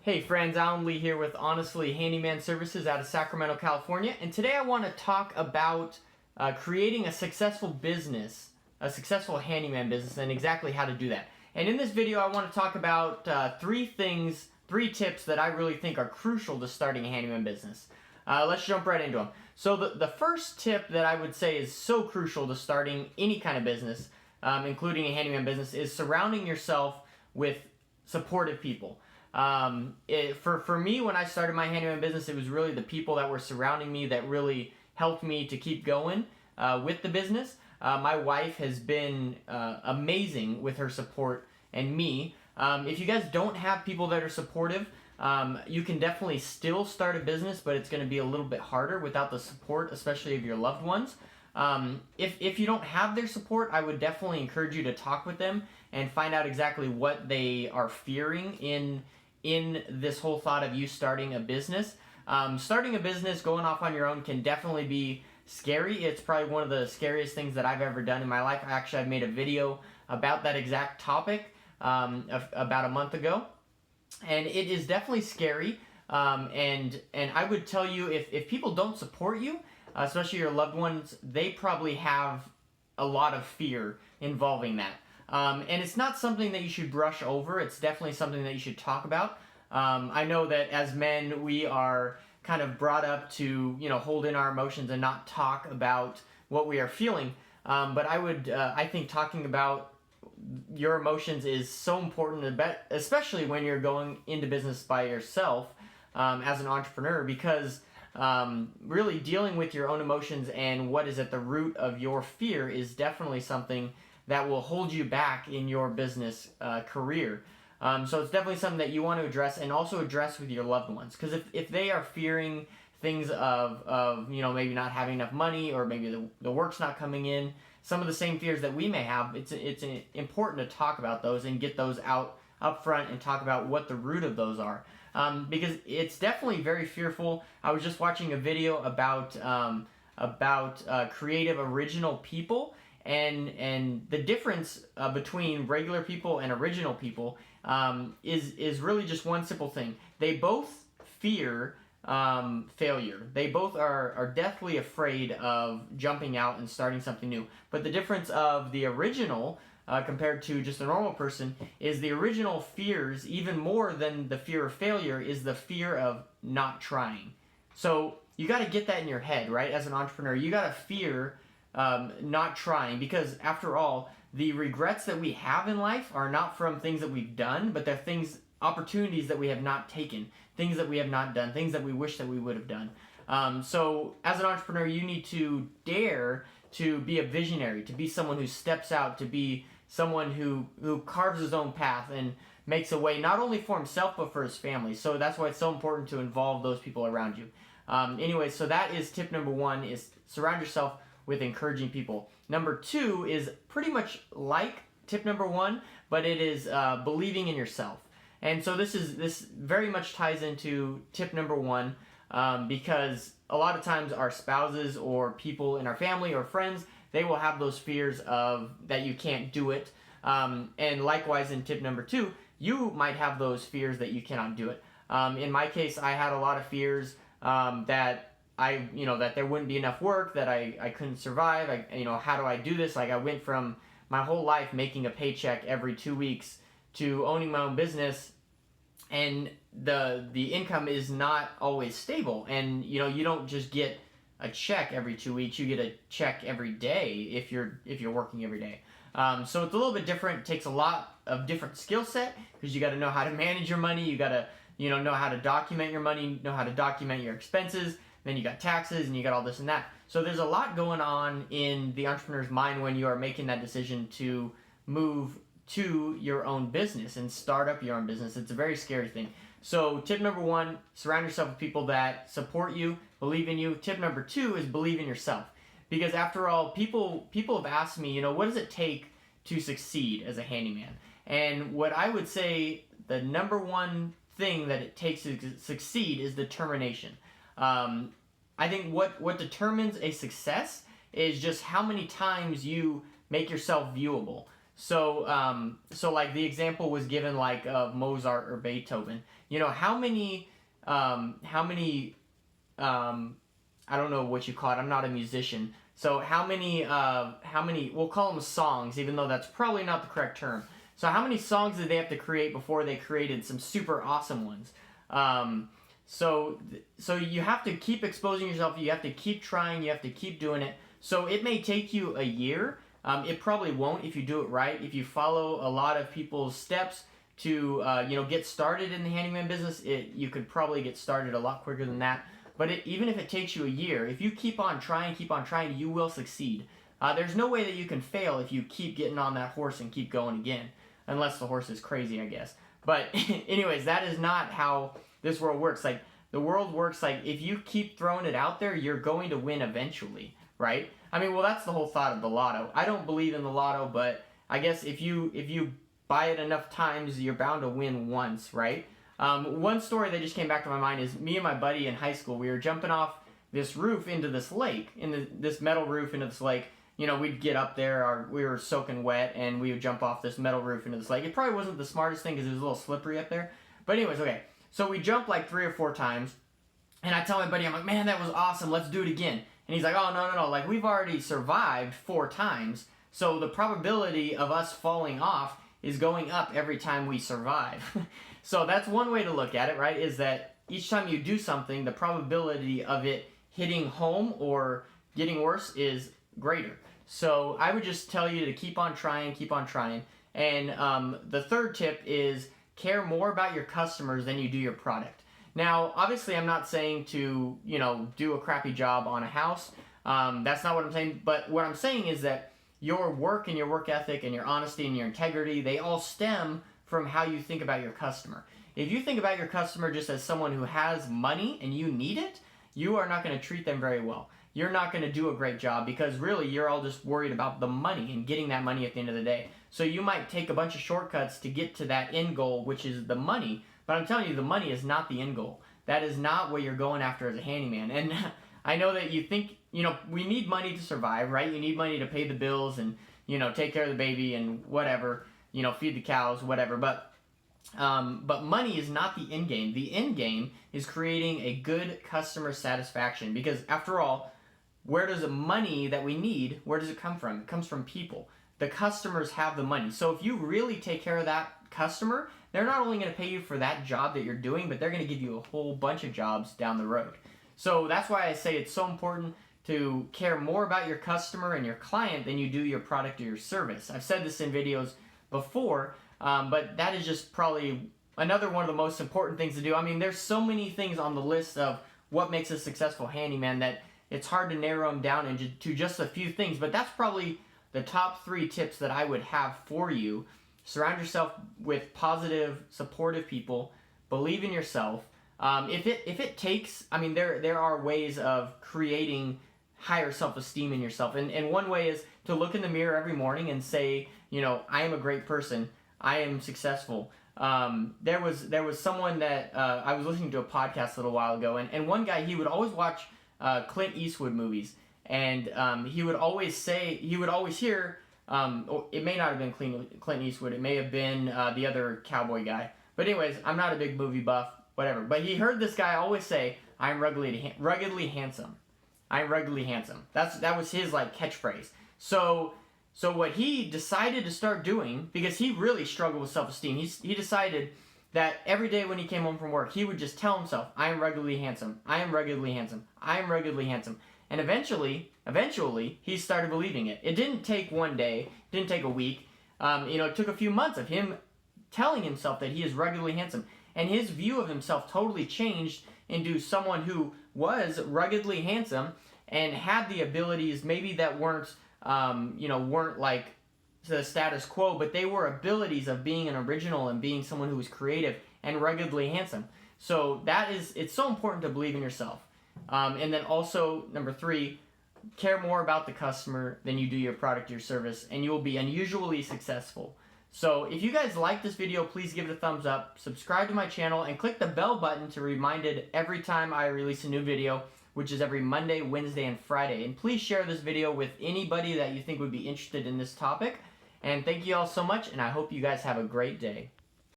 Hey friends, Alan Lee here with Honestly Handyman Services out of Sacramento, California, and today I want to talk about creating a successful business, a successful handyman business, and exactly how to do that. And in this video, I want to talk about three tips that I really think are crucial to starting a handyman business. Let's jump right into them. So the first tip that I would say is so crucial to starting any kind of business, including a handyman business, is surrounding yourself with supportive people. For me, when I started my handyman business, it was really the people that were surrounding me that really helped me to keep going with the business. My wife has been amazing with her support and me. If you guys don't have people that are supportive, you can definitely still start a business, but it's going to be a little bit harder without the support, especially of your loved ones. If you don't have their support, I would definitely encourage you to talk with them and find out exactly what they are fearing in this whole thought of you starting a business. Starting a business, going off on your own, can definitely be scary. It's probably one of the scariest things that I've ever done in my life. I've made a video about that exact topic about a month ago, and it is definitely scary. And I would tell you, if people don't support you, especially your loved ones, they probably have a lot of fear involving that. And it's not something that you should brush over. It's definitely something that you should talk about. I know that as men, we are kind of brought up to, hold in our emotions and not talk about what we are feeling. But I think talking about your emotions is so important, especially when you're going into business by yourself as an entrepreneur, because really dealing with your own emotions and what is at the root of your fear is definitely something that will hold you back in your business career. So it's definitely something that you want to address, and also address with your loved ones. Because if they are fearing things of maybe not having enough money, or maybe the work's not coming in, some of the same fears that we may have, it's important to talk about those and get those out up front and talk about what the root of those are. Because it's definitely very fearful. I was just watching a video about creative original people. And the difference between regular people and original people is really just one simple thing. They both fear failure. They both are deathly afraid of jumping out and starting something new. But the difference of the original compared to just a normal person is the original fears, even more than the fear of failure, is the fear of not trying. So you got to get that in your head, right? As an entrepreneur, you got to fear not trying, because after all, the regrets that we have in life are not from things that we've done, but they're opportunities that we have not taken, things that we have not done, things that we wish that we would have done. So as an entrepreneur, you need to dare to be a visionary, to be someone who steps out, to be someone who carves his own path and makes a way not only for himself but for his family. So that's why it's so important to involve those people around you. Anyway, so that is tip number one, is surround yourself with encouraging people. Number two is pretty much like tip number one, but it is believing in yourself. And so this very much ties into tip number one, because a lot of times our spouses or people in our family or friends, they will have those fears of that you can't do it. And likewise in tip number two, you might have those fears that you cannot do it. In my case, I had a lot of fears that that there wouldn't be enough work, that I couldn't survive. How do I do this? Like, I went from my whole life making a paycheck every 2 weeks to owning my own business, and the income is not always stable. And you don't just get a check every 2 weeks; you get a check every day if you're working every day. So it's a little bit different. It takes a lot of different skill set, because you got to know how to manage your money. You got to know how to document your money, know how to document your expenses. Then you got taxes, and you got all this and that. So there's a lot going on in the entrepreneur's mind when you are making that decision to move to your own business and start up your own business. It's a very scary thing. So tip number one, surround yourself with people that support you, believe in you. Tip number two is believe in yourself. Because after all, people have asked me, what does it take to succeed as a handyman? And what I would say, the number one thing that it takes to succeed is determination. I think what determines a success is just how many times you make yourself viewable. So like the example was given like of Mozart or Beethoven. You know, I don't know what you call it. I'm not a musician. So how many, we'll call them songs, even though that's probably not the correct term. So how many songs did they have to create before they created some super awesome ones? So you have to keep exposing yourself. You have to keep trying. You have to keep doing it. So it may take you a year. It probably won't if you do it right. If you follow a lot of people's steps to get started in the handyman business, you could probably get started a lot quicker than that. But even if it takes you a year, if you keep on trying, you will succeed. There's no way that you can fail if you keep getting on that horse and keep going again. Unless the horse is crazy, I guess. But anyways, that is not how this world works. Like, the world works like, if you keep throwing it out there, you're going to win eventually, right? I mean, well, that's the whole thought of the lotto. I don't believe in the lotto, but I guess if you buy it enough times, you're bound to win once, right? One story that just came back to my mind is me and my buddy in high school. We were jumping off this roof into this lake, this metal roof into this lake. You know, we'd get up there, we were soaking wet, and we would jump off this metal roof into this lake. It probably wasn't the smartest thing because it was a little slippery up there. But anyways, okay. So we jumped like 3 or 4 times, and I tell my buddy, I'm like, man, that was awesome. Let's do it again. And he's like, oh, no. Like, we've already survived 4 times, so the probability of us falling off is going up every time we survive. So that's one way to look at it, right, is that each time you do something, the probability of it hitting home or getting worse is greater. So I would just tell you to keep on trying. And the third tip is care more about your customers than you do your product. Now, obviously, I'm not saying to, do a crappy job on a house. That's not what I'm saying. But what I'm saying is that your work and your work ethic and your honesty and your integrity, they all stem from how you think about your customer. If you think about your customer just as someone who has money and you need it, you are not going to treat them very well. You're not going to do a great job because really you're all just worried about the money and getting that money at the end of the day. So you might take a bunch of shortcuts to get to that end goal, which is the money. But I'm telling you, the money is not the end goal. That is not what you're going after as a handyman. And I know that you think, we need money to survive, right? You need money to pay the bills and, take care of the baby and whatever, feed the cows, whatever. But money is not the end game. The end game is creating a good customer satisfaction because after all, where does the money that we need, where does it come from? It comes from people. The customers have the money. So if you really take care of that customer, they're not only going to pay you for that job that you're doing, but they're going to give you a whole bunch of jobs down the road. So that's why I say it's so important to care more about your customer and your client than you do your product or your service. I've said this in videos before, but that is just probably another one of the most important things to do. I mean, there's so many things on the list of what makes a successful handyman that it's hard to narrow them down into just a few things, but that's probably the top 3 tips that I would have for you. Surround yourself with positive, supportive people. Believe in yourself. If it takes, I mean, there are ways of creating higher self-esteem in yourself, and one way is to look in the mirror every morning and say, I am a great person. I am successful. There was someone that I was listening to a podcast a little while ago, and one guy, he would always watch Clint Eastwood movies, and he would always hear, it may not have been Clint Eastwood, it may have been the other cowboy guy, but anyways, I'm not a big movie buff, whatever, but he heard this guy always say, I'm ruggedly handsome. I'm ruggedly handsome. That was his catchphrase. So what he decided to start doing, because he really struggled with self-esteem, he decided that every day when he came home from work, he would just tell himself, I am ruggedly handsome. I am ruggedly handsome. I am ruggedly handsome. And eventually, he started believing it. It didn't take one day. It didn't take a week. It took a few months of him telling himself that he is ruggedly handsome. And his view of himself totally changed into someone who was ruggedly handsome and had the abilities maybe that weren't like the status quo, but they were abilities of being an original and being someone who was creative and ruggedly handsome. So it's so important to believe in yourself. And then also, number 3, care more about the customer than you do your product or your service, and you will be unusually successful. So if you guys like this video, please give it a thumbs up, subscribe to my channel, and click the bell button to be reminded every time I release a new video, which is every Monday, Wednesday, and Friday. And please share this video with anybody that you think would be interested in this topic. And thank you all so much, and I hope you guys have a great day.